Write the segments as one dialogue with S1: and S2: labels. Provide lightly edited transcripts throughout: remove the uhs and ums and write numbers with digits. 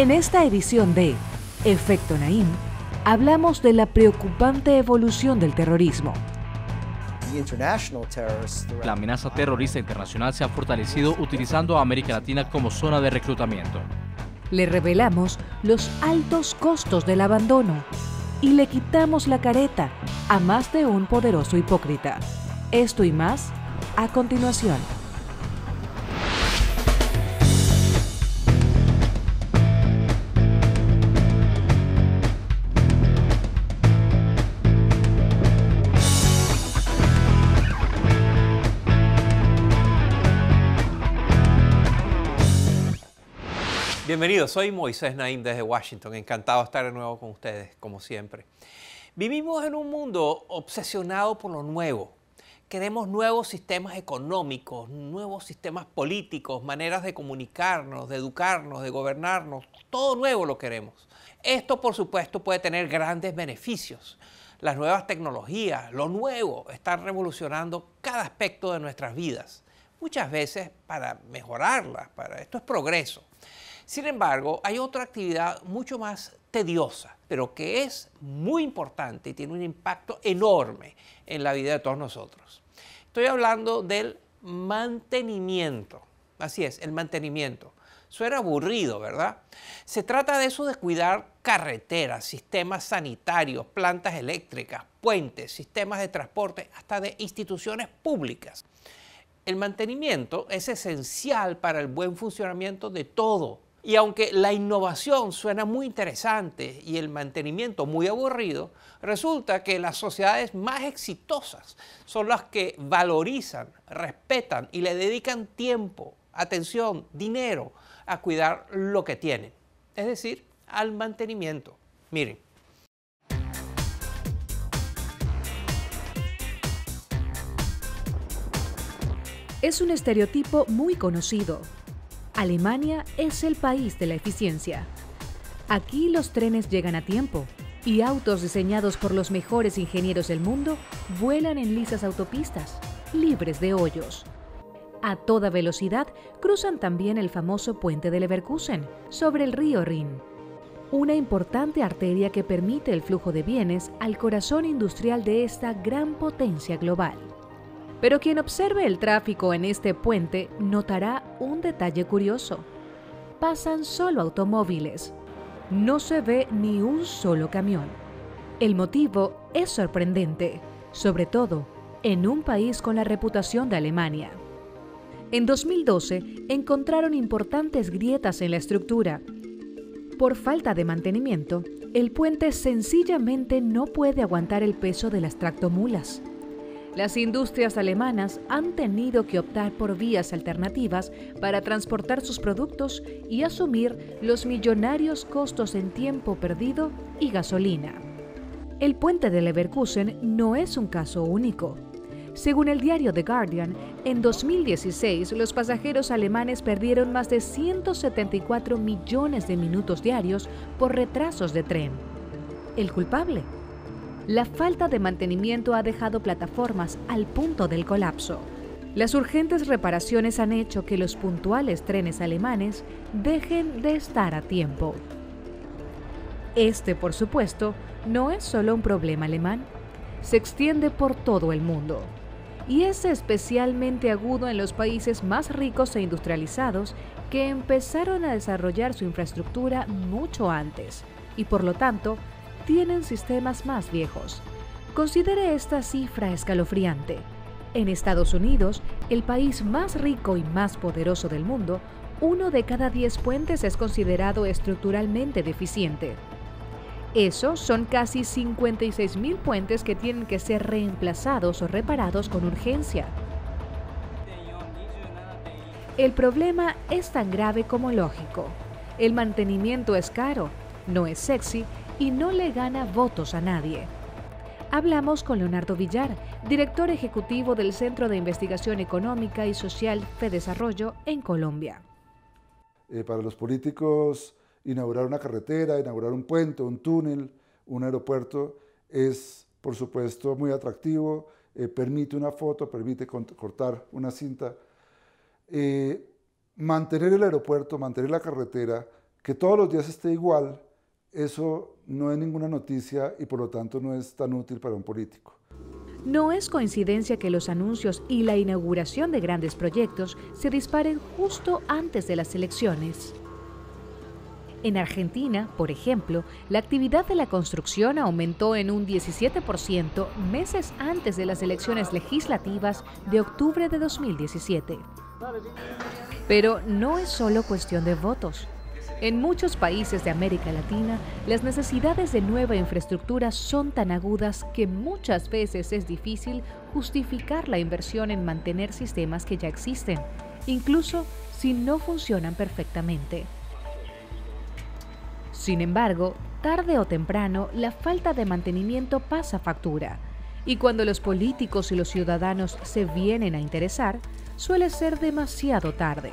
S1: En esta edición de Efecto Naim, hablamos de la preocupante evolución del terrorismo.
S2: La amenaza terrorista internacional se ha fortalecido utilizando a América Latina como zona de reclutamiento.
S1: Le revelamos los altos costos del abandono y le quitamos la careta a más de un poderoso hipócrita. Esto y más a continuación.
S3: Bienvenidos, soy Moisés Naim desde Washington, encantado de estar de nuevo con ustedes, como siempre. Vivimos en un mundo obsesionado por lo nuevo. Queremos nuevos sistemas económicos, nuevos sistemas políticos, maneras de comunicarnos, de educarnos, de gobernarnos, todo nuevo lo queremos. Esto, por supuesto, puede tener grandes beneficios. Las nuevas tecnologías, lo nuevo, están revolucionando cada aspecto de nuestras vidas, muchas veces para mejorarlas, esto es progreso. Sin embargo, hay otra actividad mucho más tediosa, pero que es muy importante y tiene un impacto enorme en la vida de todos nosotros. Estoy hablando del mantenimiento. Así es, el mantenimiento. Suena aburrido, ¿verdad? Se trata de eso de cuidar carreteras, sistemas sanitarios, plantas eléctricas, puentes, sistemas de transporte, hasta de instituciones públicas. El mantenimiento es esencial para el buen funcionamiento de todo. Y aunque la innovación suena muy interesante y el mantenimiento muy aburrido, resulta que las sociedades más exitosas son las que valorizan, respetan y le dedican tiempo, atención, dinero a cuidar lo que tienen, es decir, al mantenimiento. Miren.
S1: Es un estereotipo muy conocido. Alemania es el país de la eficiencia. Aquí los trenes llegan a tiempo y autos diseñados por los mejores ingenieros del mundo vuelan en lisas autopistas, libres de hoyos. A toda velocidad cruzan también el famoso puente de Leverkusen sobre el río Rin, una importante arteria que permite el flujo de bienes al corazón industrial de esta gran potencia global. Pero quien observe el tráfico en este puente notará un detalle curioso. Pasan solo automóviles. No se ve ni un solo camión. El motivo es sorprendente, sobre todo en un país con la reputación de Alemania. En 2012 encontraron importantes grietas en la estructura. Por falta de mantenimiento, el puente sencillamente no puede aguantar el peso de las tractomulas. Las industrias alemanas han tenido que optar por vías alternativas para transportar sus productos y asumir los millonarios costos en tiempo perdido y gasolina. El puente de Leverkusen no es un caso único. Según el diario The Guardian, en 2016 los pasajeros alemanes perdieron más de 174 millones de minutos diarios por retrasos de tren. ¿El culpable? La falta de mantenimiento ha dejado plataformas al punto del colapso. Las urgentes reparaciones han hecho que los puntuales trenes alemanes dejen de estar a tiempo. Este, por supuesto, no es solo un problema alemán. Se extiende por todo el mundo. Y es especialmente agudo en los países más ricos e industrializados que empezaron a desarrollar su infraestructura mucho antes y, por lo tanto, tienen sistemas más viejos. Considere esta cifra escalofriante. En Estados Unidos, el país más rico y más poderoso del mundo, 1 de cada 10 puentes es considerado estructuralmente deficiente. Esos son casi 56,000 puentes que tienen que ser reemplazados o reparados con urgencia. El problema es tan grave como lógico. El mantenimiento es caro, no es sexy y no le gana votos a nadie. Hablamos con Leonardo Villar, director ejecutivo del Centro de Investigación Económica y Social FEDesarrollo en Colombia.
S4: Para los políticos, inaugurar una carretera, inaugurar un puente, un túnel, un aeropuerto es, por supuesto, muy atractivo, permite una foto, permite cortar una cinta. Mantener el aeropuerto, mantener la carretera, Que todos los días esté igual, eso no es ninguna noticia y por lo tanto no es tan útil para un político.
S1: No es coincidencia que los anuncios y la inauguración de grandes proyectos se disparen justo antes de las elecciones. En Argentina, por ejemplo, la actividad de la construcción aumentó en un 17% meses antes de las elecciones legislativas de octubre de 2017. Pero no es solo cuestión de votos. En muchos países de América Latina, las necesidades de nueva infraestructura son tan agudas que muchas veces es difícil justificar la inversión en mantener sistemas que ya existen, incluso si no funcionan perfectamente. Sin embargo, tarde o temprano, la falta de mantenimiento pasa factura, y cuando los políticos y los ciudadanos se vienen a interesar, suele ser demasiado tarde.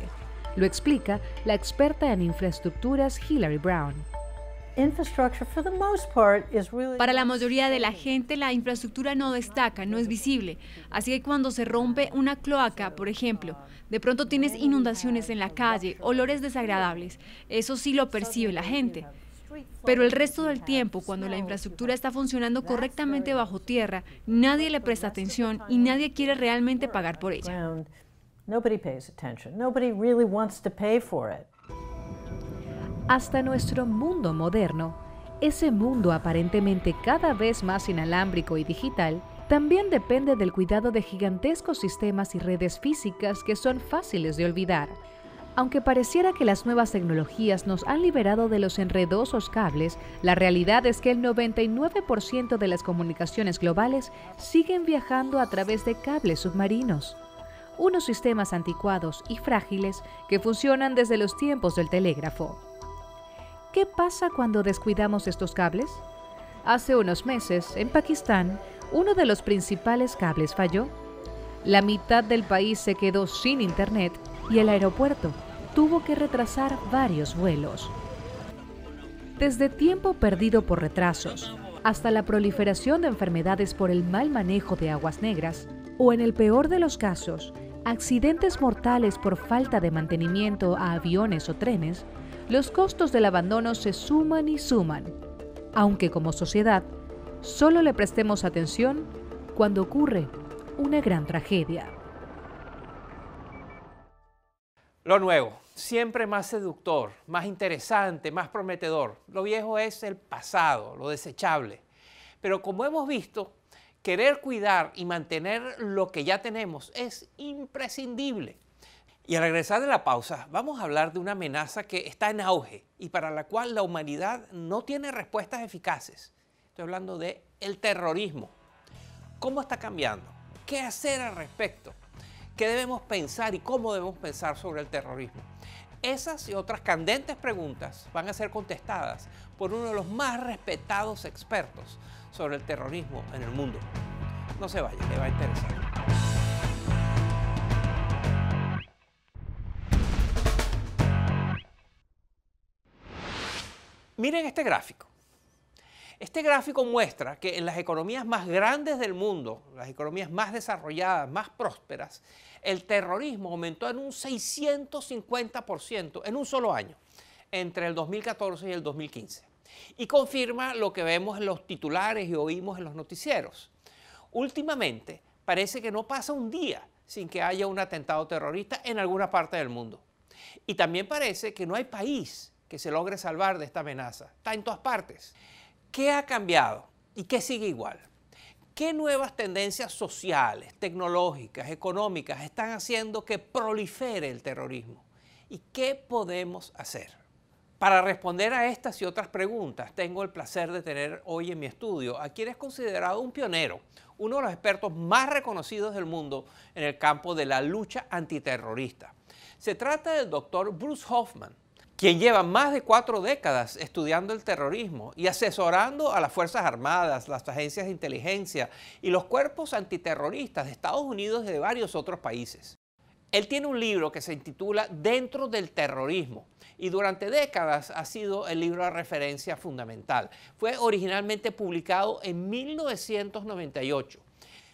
S1: Lo explica la experta en infraestructuras Hillary Brown.
S5: Para la mayoría de la gente, la infraestructura no destaca, no es visible. Así que cuando se rompe una cloaca, por ejemplo, de pronto tienes inundaciones en la calle, olores desagradables. Eso sí lo percibe la gente. Pero el resto del tiempo, cuando la infraestructura está funcionando correctamente bajo tierra, nadie le presta atención y nadie quiere realmente pagar por ella.
S6: Nobody pays attention. Nobody really wants to pay for it.
S1: Hasta nuestro mundo moderno, ese mundo aparentemente cada vez más inalámbrico y digital, también depende del cuidado de gigantescos sistemas y redes físicas que son fáciles de olvidar. Aunque pareciera que las nuevas tecnologías nos han liberado de los enredosos cables, la realidad es que el 99% de las comunicaciones globales siguen viajando a través de cables submarinos. Unos sistemas anticuados y frágiles que funcionan desde los tiempos del telégrafo. ¿Qué pasa cuando descuidamos estos cables? Hace unos meses, en Pakistán, uno de los principales cables falló. La mitad del país se quedó sin internet y el aeropuerto tuvo que retrasar varios vuelos. Desde tiempo perdido por retrasos, hasta la proliferación de enfermedades por el mal manejo de aguas negras, o en el peor de los casos, accidentes mortales por falta de mantenimiento a aviones o trenes, los costos del abandono se suman y suman, aunque como sociedad solo le prestemos atención cuando ocurre una gran tragedia.
S3: Lo nuevo, siempre más seductor, más interesante, más prometedor. Lo viejo es el pasado, lo desechable. Pero como hemos visto, querer cuidar y mantener lo que ya tenemos es imprescindible. Y al regresar de la pausa, vamos a hablar de una amenaza que está en auge y para la cual la humanidad no tiene respuestas eficaces. Estoy hablando de el terrorismo. ¿Cómo está cambiando? ¿Qué hacer al respecto? ¿Qué debemos pensar y cómo debemos pensar sobre el terrorismo? Esas y otras candentes preguntas van a ser contestadas por uno de los más respetados expertos sobre el terrorismo en el mundo. No se vaya, le va a interesar. Miren este gráfico. Este gráfico muestra que en las economías más grandes del mundo, las economías más desarrolladas, más prósperas, el terrorismo aumentó en un 650% en un solo año, entre el 2014 y el 2015. Y confirma lo que vemos en los titulares y oímos en los noticieros. Últimamente, parece que no pasa un día sin que haya un atentado terrorista en alguna parte del mundo. Y también parece que no hay país que se logre salvar de esta amenaza. Está en todas partes. ¿Qué ha cambiado y qué sigue igual? ¿Qué nuevas tendencias sociales, tecnológicas, económicas están haciendo que prolifere el terrorismo? ¿Y qué podemos hacer? Para responder a estas y otras preguntas, tengo el placer de tener hoy en mi estudio a quien es considerado un pionero, uno de los expertos más reconocidos del mundo en el campo de la lucha antiterrorista. Se trata del doctor Bruce Hoffman, quien lleva más de 4 décadas estudiando el terrorismo y asesorando a las Fuerzas Armadas, las agencias de inteligencia y los cuerpos antiterroristas de Estados Unidos y de varios otros países. Él tiene un libro que se intitula Dentro del terrorismo y durante décadas ha sido el libro de referencia fundamental. Fue originalmente publicado en 1998.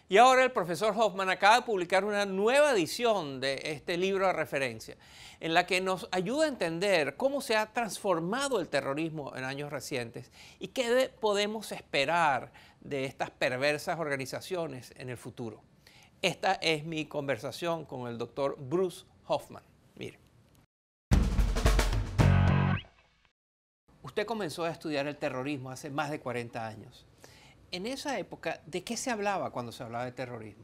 S3: Y ahora el profesor Hoffman acaba de publicar una nueva edición de este libro de referencia, en la que nos ayuda a entender cómo se ha transformado el terrorismo en años recientes y qué podemos esperar de estas perversas organizaciones en el futuro. Esta es mi conversación con el doctor Bruce Hoffman. Mire. Usted comenzó a estudiar el terrorismo hace más de 40 años. En esa época, ¿de qué se hablaba cuando se hablaba de terrorismo?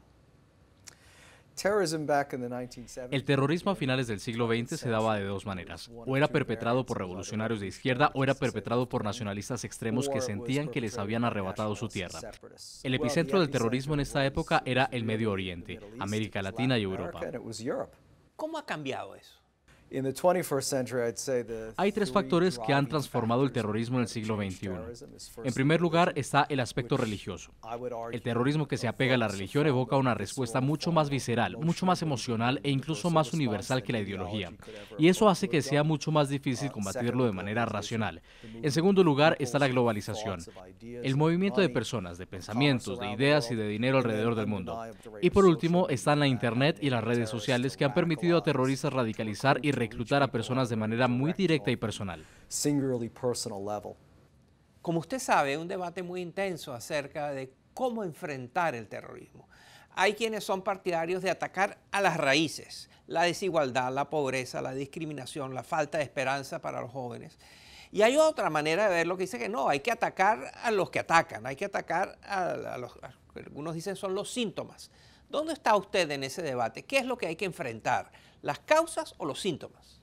S2: El terrorismo a finales del siglo XX se daba de dos maneras. O era perpetrado por revolucionarios de izquierda o era perpetrado por nacionalistas extremos que sentían que les habían arrebatado su tierra. El epicentro del terrorismo en esta época era el Medio Oriente, América Latina y Europa.
S3: ¿Cómo ha cambiado eso?
S2: Hay tres factores que han transformado el terrorismo en el siglo XXI. En primer lugar está el aspecto religioso. El terrorismo que se apega a la religión evoca una respuesta mucho más visceral, mucho más emocional e incluso más universal que la ideología. Y eso hace que sea mucho más difícil combatirlo de manera racional. En segundo lugar está la globalización. El movimiento de personas, de pensamientos, de ideas y de dinero alrededor del mundo. Y por último están la Internet y las redes sociales que han permitido a terroristas radicalizar y reclutar a personas de manera muy directa y personal.
S3: Como usted sabe, un debate muy intenso acerca de cómo enfrentar el terrorismo. Hay quienes son partidarios de atacar a las raíces, la desigualdad, la pobreza, la discriminación, la falta de esperanza para los jóvenes. Y hay otra manera de verlo que dice que no, hay que atacar a los que atacan, hay que atacar a los que algunos dicen son los síntomas. ¿Dónde está usted en ese debate? ¿Qué es lo que hay que enfrentar? ¿Las causas o los síntomas?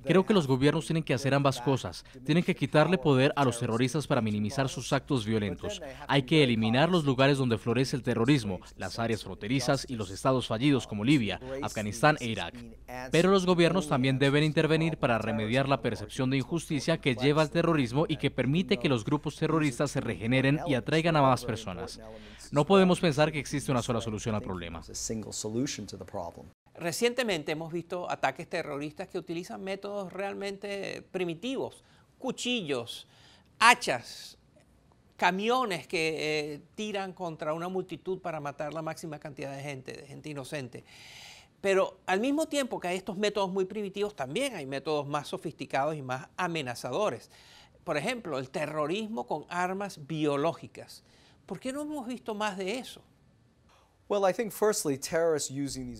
S2: Creo que los gobiernos tienen que hacer ambas cosas. Tienen que quitarle poder a los terroristas para minimizar sus actos violentos. Hay que eliminar los lugares donde florece el terrorismo, las áreas fronterizas y los estados fallidos como Libia, Afganistán e Irak. Pero los gobiernos también deben intervenir para remediar la percepción de injusticia que lleva al terrorismo y que permite que los grupos terroristas se regeneren y atraigan a más personas. No podemos pensar que existe una sola solución al problema.
S3: Recientemente hemos visto ataques terroristas que utilizan métodos realmente primitivos, cuchillos, hachas, camiones que tiran contra una multitud para matar la máxima cantidad de gente inocente. Pero al mismo tiempo que hay estos métodos muy primitivos, también hay métodos más sofisticados y más amenazadores. Por ejemplo, el terrorismo con armas biológicas. ¿Por qué no hemos visto más de eso?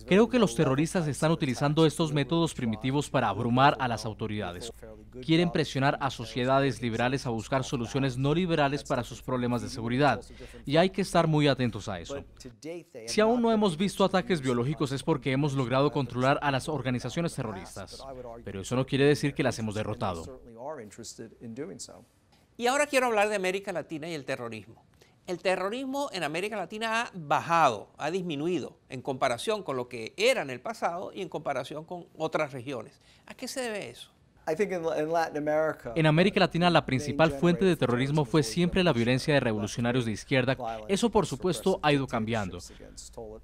S2: Creo que los terroristas están utilizando estos métodos primitivos para abrumar a las autoridades. Quieren presionar a sociedades liberales a buscar soluciones no liberales para sus problemas de seguridad, y hay que estar muy atentos a eso. Si aún no hemos visto ataques biológicos es porque hemos logrado controlar a las organizaciones terroristas, pero eso no quiere decir que las hemos derrotado.
S3: Y ahora quiero hablar de América Latina y el terrorismo. El terrorismo en América Latina ha bajado, ha disminuido en comparación con lo que era en el pasado y en comparación con otras regiones. ¿A qué se debe eso?
S2: En América Latina la principal fuente de terrorismo fue siempre la violencia de revolucionarios de izquierda. Eso por supuesto ha ido cambiando.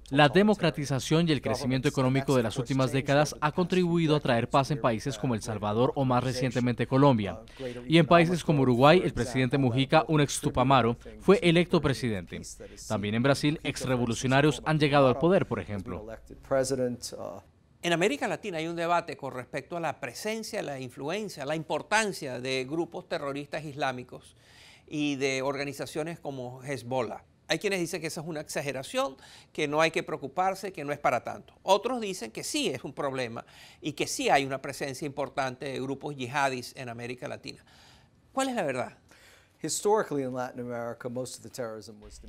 S2: La democratización y el crecimiento económico de las últimas décadas ha contribuido a traer paz en países como El Salvador o más recientemente Colombia. Y en países como Uruguay, el presidente Mujica, un ex Tupamaro, fue electo presidente. También en Brasil, exrevolucionarios han llegado al poder, por ejemplo.
S3: En América Latina hay un debate con respecto a la presencia, la influencia, la importancia de grupos terroristas islámicos y de organizaciones como Hezbollah. Hay quienes dicen que esa es una exageración, que no hay que preocuparse, que no es para tanto. Otros dicen que sí es un problema y que sí hay una presencia importante de grupos yihadis en América Latina. ¿Cuál es la verdad?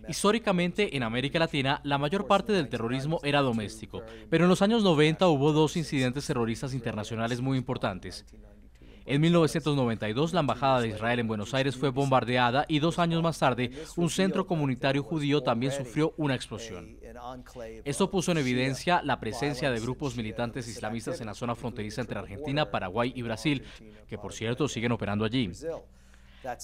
S2: Históricamente, en América Latina, la mayor parte del terrorismo era doméstico, pero en los años 90 hubo dos incidentes terroristas internacionales muy importantes. En 1992, la Embajada de Israel en Buenos Aires fue bombardeada y 2 años más tarde, un centro comunitario judío también sufrió una explosión. Esto puso en evidencia la presencia de grupos militantes islamistas en la zona fronteriza entre Argentina, Paraguay y Brasil, que por cierto siguen operando allí.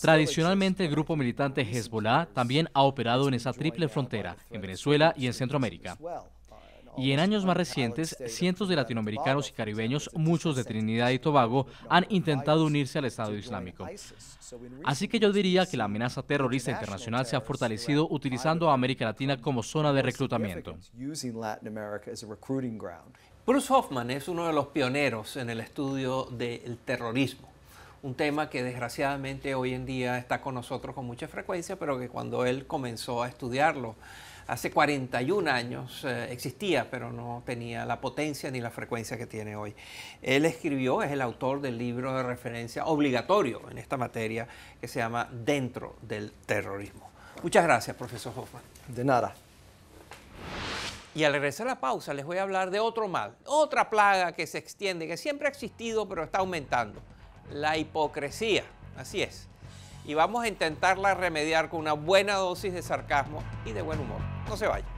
S2: Tradicionalmente, el grupo militante Hezbollah también ha operado en esa triple frontera, en Venezuela y en Centroamérica. Y en años más recientes, cientos de latinoamericanos y caribeños, muchos de Trinidad y Tobago, han intentado unirse al Estado Islámico. Así que yo diría que la amenaza terrorista internacional se ha fortalecido utilizando a América Latina como zona de reclutamiento.
S3: Bruce Hoffman es uno de los pioneros en el estudio del terrorismo, un tema que desgraciadamente hoy en día está con nosotros con mucha frecuencia, pero que cuando él comenzó a estudiarlo hace 41 años existía, pero no tenía la potencia ni la frecuencia que tiene hoy. Él escribió, es el autor del libro de referencia obligatorio en esta materia que se llama Dentro del terrorismo. Muchas gracias, profesor Hoffman.
S7: De nada.
S3: Y al regresar a la pausa les voy a hablar de otro mal, otra plaga que se extiende, que siempre ha existido pero está aumentando, la hipocresía, así es. Y vamos a intentarla remediar con una buena dosis de sarcasmo y de buen humor. No se vayan.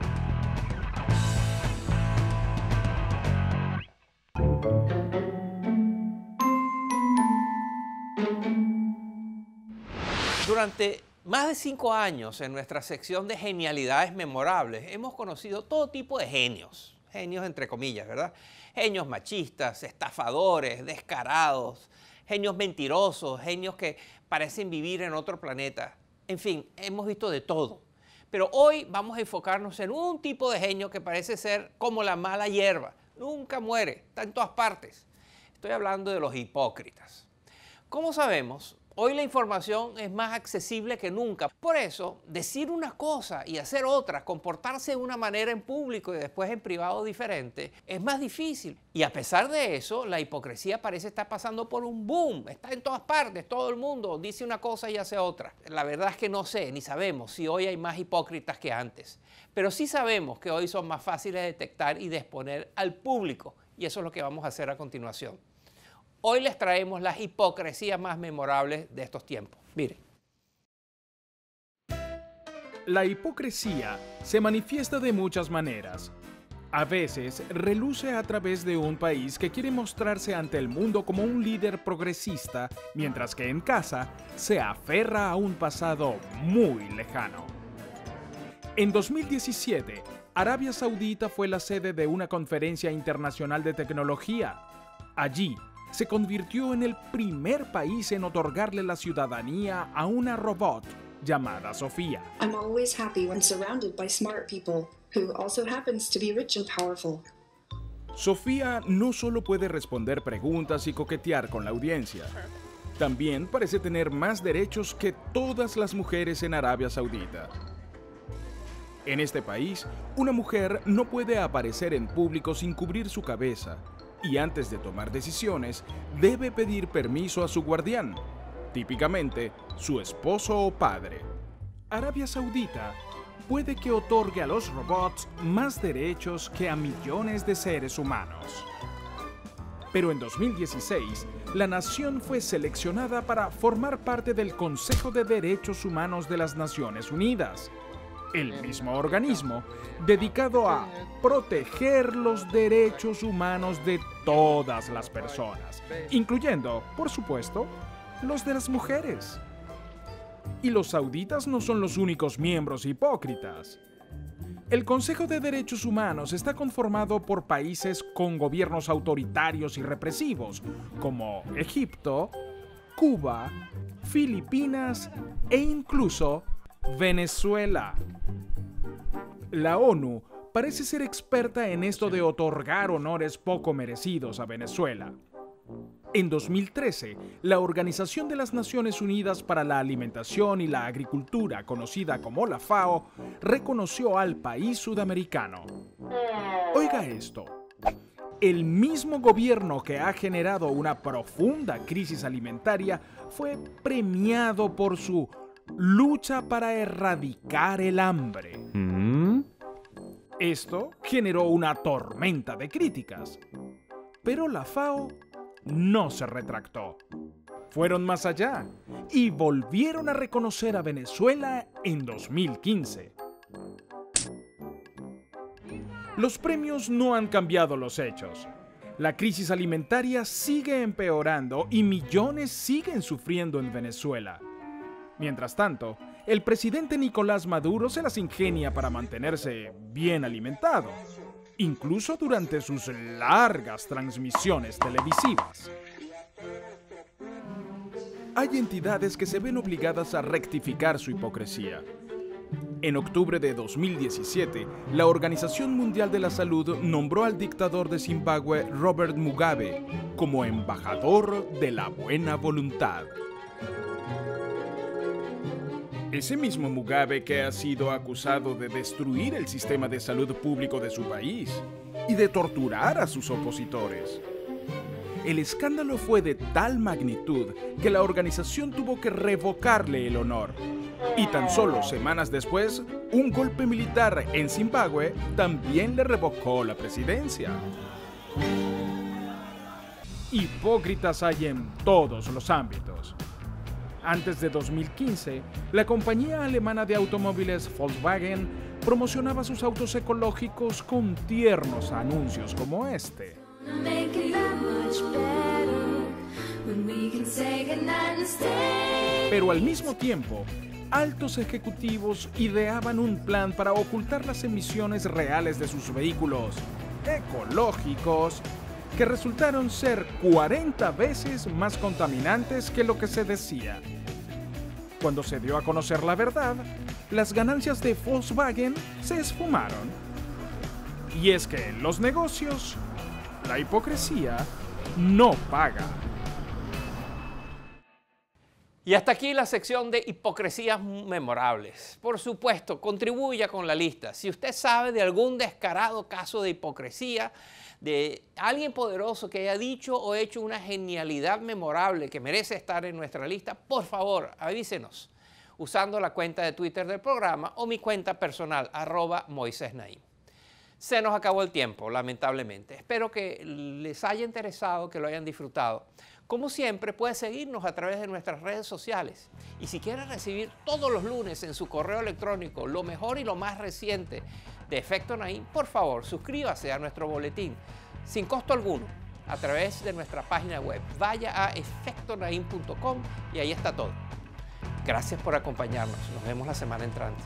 S3: Durante más de 5 años en nuestra sección de genialidades memorables hemos conocido todo tipo de genios, genios entre comillas, ¿verdad? Genios machistas, estafadores, descarados, genios mentirosos, genios que parecen vivir en otro planeta. En fin, hemos visto de todo. Pero hoy vamos a enfocarnos en un tipo de genio que parece ser como la mala hierba. Nunca muere, está en todas partes. Estoy hablando de los hipócritas. ¿Cómo sabemos? Hoy la información es más accesible que nunca. Por eso, decir una cosa y hacer otra, comportarse de una manera en público y después en privado diferente, es más difícil. Y a pesar de eso, la hipocresía parece estar pasando por un boom. Está en todas partes, todo el mundo dice una cosa y hace otra. La verdad es que no sé, ni sabemos si hoy hay más hipócritas que antes. Pero sí sabemos que hoy son más fáciles de detectar y de exponer al público. Y eso es lo que vamos a hacer a continuación. Hoy les traemos las hipocresías más memorables de estos tiempos. Miren.
S8: La hipocresía se manifiesta de muchas maneras. A veces reluce a través de un país que quiere mostrarse ante el mundo como un líder progresista, mientras que en casa se aferra a un pasado muy lejano. En 2017, Arabia Saudita fue la sede de una conferencia internacional de tecnología. Allí, se convirtió en el primer país en otorgarle la ciudadanía a una robot llamada Sofía.
S9: I'm always happy when surrounded by smart people who also happens to be rich and powerful.
S8: Sofía no solo puede responder preguntas y coquetear con la audiencia, también parece tener más derechos que todas las mujeres en Arabia Saudita. En este país, una mujer no puede aparecer en público sin cubrir su cabeza. Y antes de tomar decisiones, debe pedir permiso a su guardián, típicamente su esposo o padre. Arabia Saudita puede que otorgue a los robots más derechos que a millones de seres humanos. Pero en 2016, la nación fue seleccionada para formar parte del Consejo de Derechos Humanos de las Naciones Unidas, el mismo organismo dedicado a proteger los derechos humanos de todas las personas, incluyendo, por supuesto, los de las mujeres. Y los sauditas no son los únicos miembros hipócritas. El Consejo de Derechos Humanos está conformado por países con gobiernos autoritarios y represivos, como Egipto, Cuba, Filipinas e incluso Venezuela. La ONU parece ser experta en esto de otorgar honores poco merecidos a Venezuela. En 2013, la Organización de las Naciones Unidas para la Alimentación y la Agricultura, conocida como la FAO, reconoció al país sudamericano. Oiga esto. El mismo gobierno que ha generado una profunda crisis alimentaria fue premiado por su lucha para erradicar el hambre. Esto generó una tormenta de críticas, pero la FAO no se retractó. Fueron más allá y volvieron a reconocer a Venezuela en 2015. Los premios no han cambiado los hechos. La crisis alimentaria sigue empeorando y millones siguen sufriendo en Venezuela. Mientras tanto, el presidente Nicolás Maduro se las ingenia para mantenerse bien alimentado. incluso durante sus largas transmisiones televisivas. Hay entidades que se ven obligadas a rectificar su hipocresía. En octubre de 2017, la Organización Mundial de la Salud nombró al dictador de Zimbabue, Robert Mugabe, como embajador de la buena voluntad. Ese mismo Mugabe que ha sido acusado de destruir el sistema de salud público de su país y de torturar a sus opositores. El escándalo fue de tal magnitud que la organización tuvo que revocarle el honor. Y tan solo semanas después, un golpe militar en Zimbabue también le revocó la presidencia. Hipócritas hay en todos los ámbitos. Antes de 2015, la compañía alemana de automóviles Volkswagen promocionaba sus autos ecológicos con tiernos anuncios como este. Pero al mismo tiempo, altos ejecutivos ideaban un plan para ocultar las emisiones reales de sus vehículos ecológicos, que resultaron ser 40 veces más contaminantes que lo que se decía. Cuando se dio a conocer la verdad, las ganancias de Volkswagen se esfumaron. Y es que en los negocios, la hipocresía no paga.
S3: Y hasta aquí la sección de hipocresías memorables. Por supuesto, contribuya con la lista. Si usted sabe de algún descarado caso de hipocresía, de alguien poderoso que haya dicho o hecho una genialidad memorable que merece estar en nuestra lista, por favor, avísenos usando la cuenta de Twitter del programa o mi cuenta personal, @MoisésNaim. Se nos acabó el tiempo, lamentablemente. Espero que les haya interesado, que lo hayan disfrutado. Como siempre, puede seguirnos a través de nuestras redes sociales. Y si quiere recibir todos los lunes en su correo electrónico lo mejor y lo más reciente de Efecto Naim, por favor, suscríbase a nuestro boletín sin costo alguno a través de nuestra página web. Vaya a efectonaim.com y ahí está todo. Gracias por acompañarnos. Nos vemos la semana entrante.